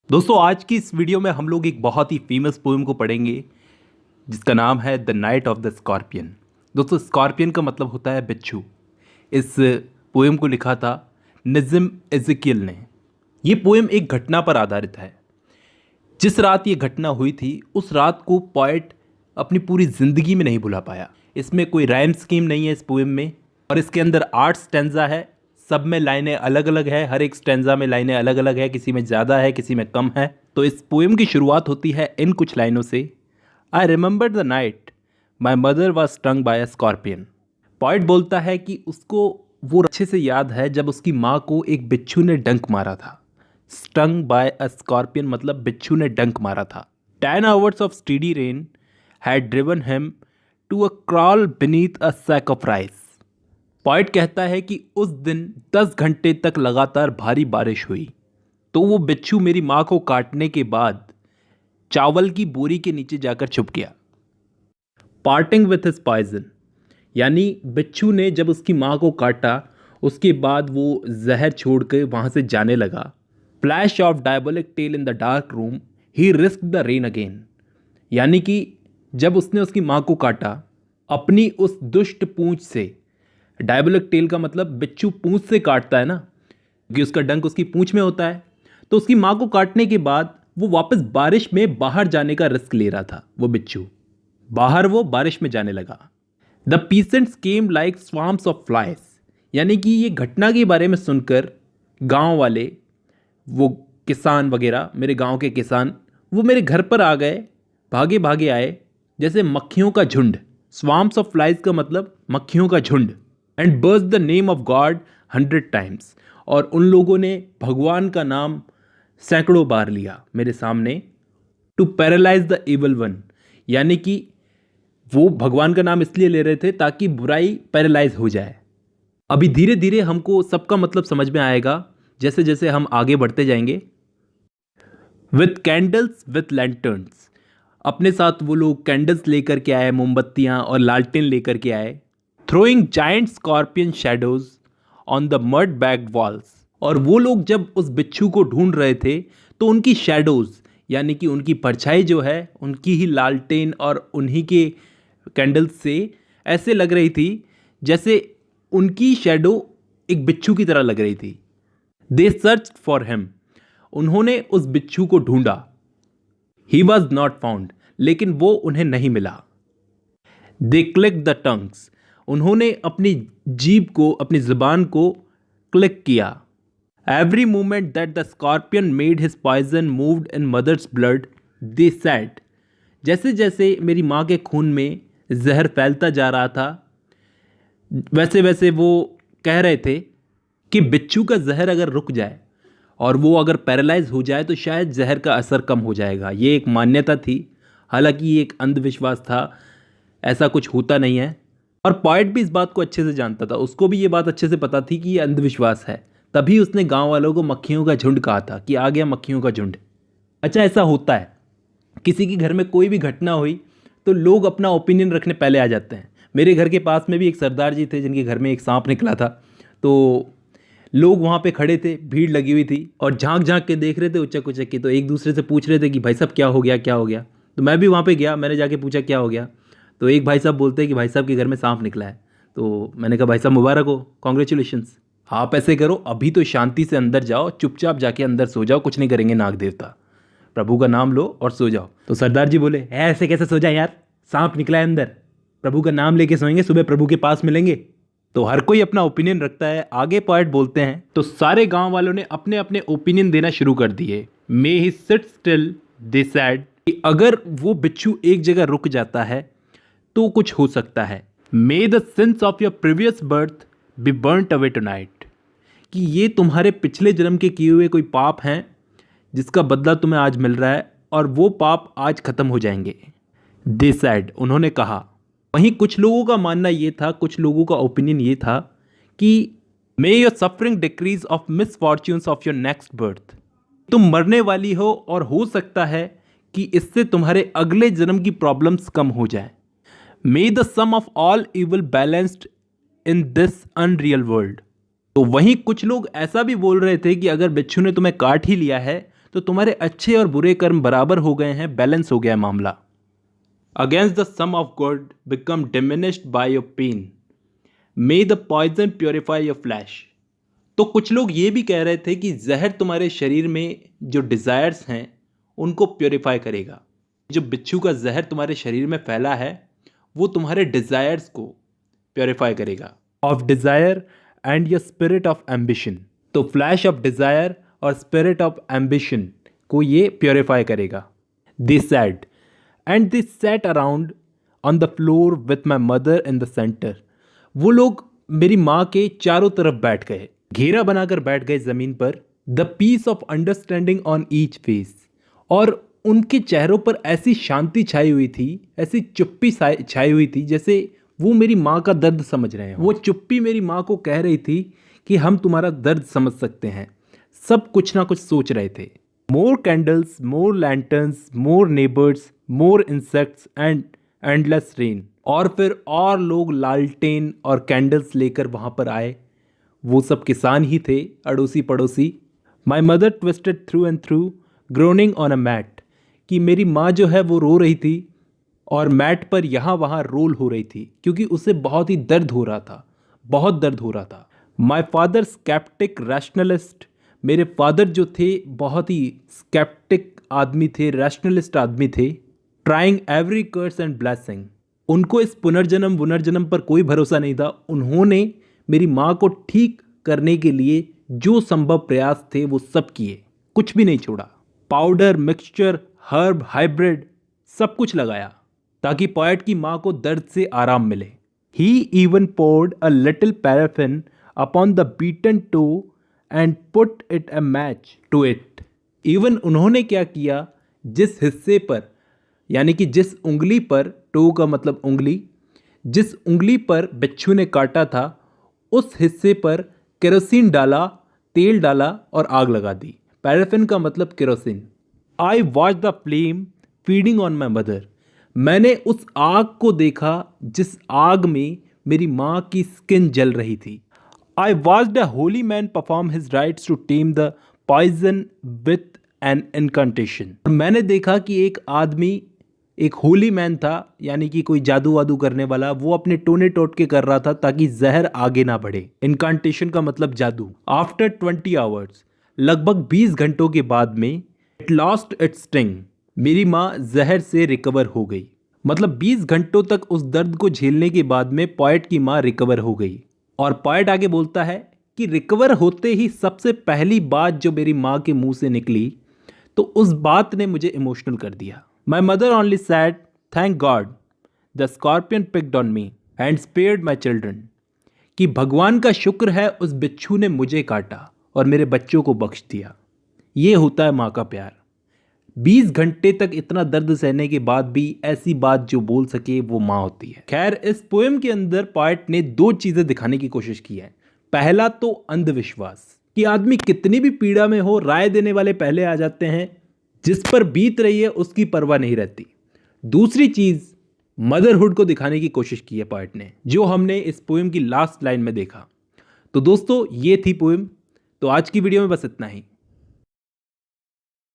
दोस्तों आज की इस वीडियो में हम लोग एक बहुत ही फेमस पोएम को पढ़ेंगे जिसका नाम है the night of the scorpion. दोस्तों स्कॉर्पियन का मतलब होता है बिच्छू। इस पोएम को लिखा था नज़्म एज़ेकियल ने। ये पोएम एक घटना पर आधारित है। जिस रात ये घटना हुई थी उस रात को पोएट अपनी पूरी ज़िंदगी में नहीं भुला पाया। इसमें कोई राइम स्कीम नहीं है इस पोएम में, और इसके अंदर 8 स्टैंजा है। सब में लाइनें अलग अलग है, हर एक स्टैंजा में लाइनें अलग अलग है, किसी में ज़्यादा है किसी में कम है। तो इस पोएम की शुरुआत होती है इन कुछ लाइनों से, I remember the night my mother was stung by a scorpion. Poet बोलता है कि उसको वो अच्छे से याद है जब उसकी माँ को एक बिच्छू ने डंक मारा था। स्टंग बाय अ स्कॉर्पियन मतलब बिच्छू ने डंक मारा था। 10 hours of steady rain had driven him to a crawl beneath a sack of rice। Poet कहता है कि उस दिन 10 घंटे तक लगातार भारी बारिश हुई तो वो बिच्छू मेरी माँ को काटने के बाद चावल की बोरी के नीचे जाकर छुप गया। पार्टिंग विथ हिज पॉइजन यानी बिच्छू ने जब उसकी माँ को काटा उसके बाद वो जहर छोड़ कर वहाँ से जाने लगा। Flash of diabolic tale in the dark room he risk the rain again, यानी कि जब उसने उसकी माँ को काटा अपनी उस दुष्ट पूंछ से, डायबोलिक टेल का मतलब बिच्छू पूंछ से काटता है ना, क्योंकि उसका डंक उसकी पूंछ में होता है। तो उसकी माँ को काटने के बाद वो वापस बारिश में बाहर जाने का रिस्क ले रहा था। वो बिच्छू बाहर वो बारिश में जाने लगा। The peasants came like swarms of flies, यानी कि ये घटना के बारे में सुनकर गांव वाले, वो किसान वगैरह, मेरे गांव के किसान, वो मेरे घर पर आ गए, भागे भागे आए जैसे मक्खियों का झुंड। स्वाम्स ऑफ फ्लाइज का मतलब मक्खियों का झुंड। एंड बर्स the name of God 100 times, और उन लोगों ने भगवान का नाम सैकड़ों बार लिया मेरे सामने। To paralyse the evil one, यानी कि वो भगवान का नाम इसलिए ले रहे थे ताकि बुराई पैरालाइज हो जाए। अभी धीरे धीरे हमको सबका मतलब समझ में आएगा जैसे जैसे हम आगे बढ़ते जाएंगे। विथ कैंडल्स विथ लैंटर्न्स, अपने साथ वो लोग कैंडल्स लेकर के आए, मोमबत्तियाँ और लालटेन लेकर के आए। Throwing giant scorpion shadows on the mud bagged walls, और वो लोग जब उस बिच्छू को ढूंढ रहे थे तो उनकी शेडोज यानी कि उनकी परछाई जो है उनकी ही लालटेन और उन्हीं के कैंडल्स से ऐसे लग रही थी जैसे उनकी शेडो एक बिच्छू की तरह लग रही थी। दे सर्च फॉर हिम, उन्होंने उस बिच्छू को ढूंढा। ही वॉज नॉट फाउंड, लेकिन वो उन्हें नहीं मिला। दे क्लिक द टंग्स, उन्होंने अपनी जीभ को, अपनी ज़ुबान को क्लिक किया। Every moment that the scorpion made his poison moved in mother's blood they said, जैसे जैसे मेरी माँ के खून में जहर फैलता जा रहा था वैसे वैसे वो कह रहे थे कि बिच्छू का जहर अगर रुक जाए और वो अगर पैरालाइज हो जाए तो शायद जहर का असर कम हो जाएगा। ये एक मान्यता थी, हालांकि ये एक अंधविश्वास था, ऐसा कुछ होता नहीं है। और पॉइट भी इस बात को अच्छे से जानता था, उसको भी ये बात अच्छे से पता थी कि ये अंधविश्वास है, तभी उसने गांव वालों को मक्खियों का झुंड कहा था कि आ गया मक्खियों का झुंड। अच्छा, ऐसा होता है, किसी के घर में कोई भी घटना हुई तो लोग अपना ओपिनियन रखने पहले आ जाते हैं। मेरे घर के पास में भी एक सरदार जी थे जिनके घर में एक सांप निकला था, तो लोग वहाँ पे खड़े थे, भीड़ लगी हुई थी और झांक झांक के देख रहे थे उचक उचक के, तो एक दूसरे से पूछ रहे थे कि भाई साहब क्या हो गया क्या हो गया। तो मैं भी वहाँ पे गया, मैंने जाके पूछा क्या हो गया। तो एक भाई साहब बोलते हैं कि भाई साहब के घर में सांप निकला है। तो मैंने कहा भाई साहब मुबारक हो, कॉन्ग्रेचुलेशंस। आप ऐसे करो, अभी तो शांति से अंदर जाओ, चुपचाप जाके अंदर सो जाओ, कुछ नहीं करेंगे नाग देवता, प्रभु का नाम लो और सो जाओ। तो सरदार जी बोले ऐसे कैसे सो जाए यार, सांप निकला है अंदर, प्रभु का नाम लेके सोएंगे, सुबह प्रभु के पास मिलेंगे। तो हर कोई अपना ओपिनियन रखता है। आगे पॉइंट बोलते हैं, तो सारे गांव वालों ने अपने अपने ओपिनियन देना शुरू कर दिए। मे ही सिट स्टिल दे सैड, कि अगर वो बिच्छू एक जगह रुक जाता है तो कुछ हो सकता है। May the sins of your previous birth be burnt away tonight, कि ये तुम्हारे पिछले जन्म के किए हुए कोई पाप हैं जिसका बदला तुम्हें आज मिल रहा है और वो पाप आज खत्म हो जाएंगे। दे सैड, उन्होंने कहा। वहीं कुछ लोगों का मानना ये था, कुछ लोगों का ओपिनियन ये था कि may your suffering decrease of misfortunes of your next birth, तुम मरने वाली हो और हो सकता है कि इससे तुम्हारे अगले जन्म की प्रॉब्लम्स कम हो जाए। May the sum of all evil balanced in this unreal world, तो वहीं कुछ लोग ऐसा भी बोल रहे थे कि अगर बिच्छू ने तुम्हें काट ही लिया है तो तुम्हारे अच्छे और बुरे कर्म बराबर हो गए हैं, बैलेंस हो गया है मामला। Against the sum of good become diminished by your pain, may the poison purify your flesh. तो कुछ लोग ये भी कह रहे थे कि जहर तुम्हारे शरीर में जो डिज़ायर्स हैं उनको प्योरीफाई करेगा। जो बिच्छू का जहर तुम्हारे शरीर में फैला है वो तुम्हारे डिज़ायर्स को प्योरीफाई करेगा। Of desire and your spirit of ambition, तो फ्लैश ऑफ डिज़ायर और स्पिरिट ऑफ एम्बिशन को ये प्योरीफाई करेगा। This sad and this set around on the floor with my mother in the centre. वो लोग मेरी माँ के चारों तरफ बैठ गए, घेरा बनाकर बैठ गए ज़मीन पर। The peace of understanding on each face, और उनके चेहरों पर ऐसी शांति छाई हुई थी, ऐसी चुप्पी छाई हुई थी जैसे वो मेरी माँ का दर्द समझ रहे हैं। वो चुप्पी मेरी माँ को कह रही थी कि हम तुम्हारा दर्द समझ सकते हैं। सब कुछ ना कुछ सोच रहे थे। More candles, more lanterns, more neighbours, more insects and endless rain. और फिर और लोग लालटेन और कैंडल्स लेकर वहाँ पर आए। वो सब किसान ही थे, अड़ोसी पड़ोसी। My mother twisted through and through groaning on a mat, कि मेरी माँ जो है वो रो रही थी और मैट पर यहाँ वहाँ रोल हो रही थी क्योंकि उसे बहुत ही दर्द हो रहा था, बहुत दर्द हो रहा था। माई फादर स्केप्टिक रैशनलिस्ट, मेरे फादर जो थे बहुत ही स्केप्टिक आदमी थे, रैशनलिस्ट आदमी थे। Trying every curse and blessing, उनको इस पुनर्जन्म पर कोई भरोसा नहीं था। उन्होंने मेरी माँ को ठीक करने के लिए जो संभव प्रयास थे वो सब किए, कुछ भी नहीं छोड़ा। पाउडर, मिक्सचर, हर्ब, हाइब्रिड सब कुछ लगाया ताकि पोएट की माँ को दर्द से आराम मिले। He even poured a little paraffin upon the beaten toe and put it a match to it. Even उन्होंने क्या किया, जिस हिस्से पर, यानी कि जिस उंगली पर, टो का मतलब उंगली, जिस उंगली पर बिच्छू ने काटा था उस हिस्से पर केरोसिन डाला, तेल डाला और आग लगा दी। पैराफिन का मतलब kerosene. I watch the flame feeding on my mother, मैंने उस आग को देखा जिस आग में मेरी माँ की स्किन जल रही थी। I watched a holy man perform his rites to tame the poison with an incantation, मैंने देखा कि एक आदमी, एक होली मैन था, यानी कि कोई जादू वादू करने वाला, वो अपने टोने टोटके कर रहा था ताकि जहर आगे ना बढ़े। इनकांटेशन का मतलब जादू। आफ्टर 20 आवर्स, लगभग 20 घंटों के बाद में, इट लॉस्ट इट्स स्टिंग, मेरी माँ जहर से रिकवर हो गई। मतलब 20 घंटों तक उस दर्द को झेलने के बाद में पोएट की माँ रिकवर हो गई। और पोएट आगे बोलता है कि रिकवर होते ही सबसे पहली बात जो मेरी माँ के मुंह से निकली तो उस बात ने मुझे इमोशनल कर दिया। My mother only sad, thank God the scorpion picked on me and spared my children, कि भगवान का शुक्र है उस बिच्छू ने मुझे काटा और मेरे बच्चों को बख्श दिया। ये होता है माँ का प्यार। 20 घंटे तक इतना दर्द सहने के बाद भी ऐसी बात जो बोल सके वो माँ होती है। खैर, इस पोएम के अंदर पोएट ने 2 चीज़ें दिखाने की कोशिश की है। पहला तो अंधविश्वास, कि आदमी कितनी भी पीड़ा में हो, राय देने वाले पहले आ जाते हैं, जिस पर बीत रही है उसकी परवाह नहीं रहती। दूसरी चीज़, मदरहुड को दिखाने की कोशिश की है पोएट ने, जो हमने इस पोएम की लास्ट लाइन में देखा। तो दोस्तों, ये थी पोएम। तो आज की वीडियो में बस इतना ही।